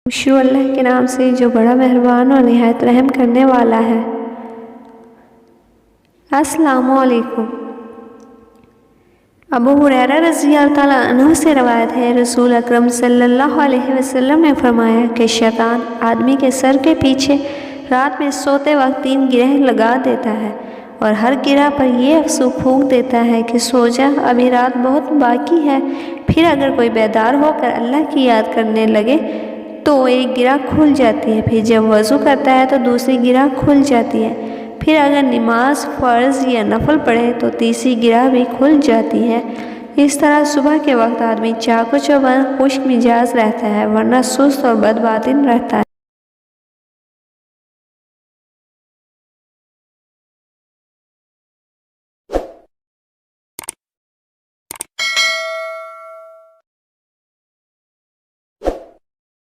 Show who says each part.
Speaker 1: शुरू अल्लाह के नाम से जो बड़ा मेहरबान और निहायत रहम करने वाला है। अस्सलामु अलैकुम। अबू हुरैरा रज़ियल्लाहु ताला अन्हु से रवायत है, रसूल अकरम सल्लल्लाहु अलैहि वसल्लम ने फरमाया कि शैतान आदमी के सर के पीछे रात में सोते वक्त 3 गिरह लगा देता है और हर गिरह पर यह अफसू फूंक देता है कि सो जा, अभी रात बहुत बाकी है। फिर अगर कोई बेदार होकर अल्लाह की याद करने लगे तो एक गिरह खुल जाती है, फिर जब वज़ू करता है तो दूसरी गिरह खुल जाती है, फिर अगर नमाज फ़र्ज़ या नफल पढ़े तो तीसरी गिरह भी खुल जाती है। इस तरह सुबह के वक्त आदमी चाको चौबंद खुश मिजाज रहता है, वरना सुस्त और बदबातिन रहता है।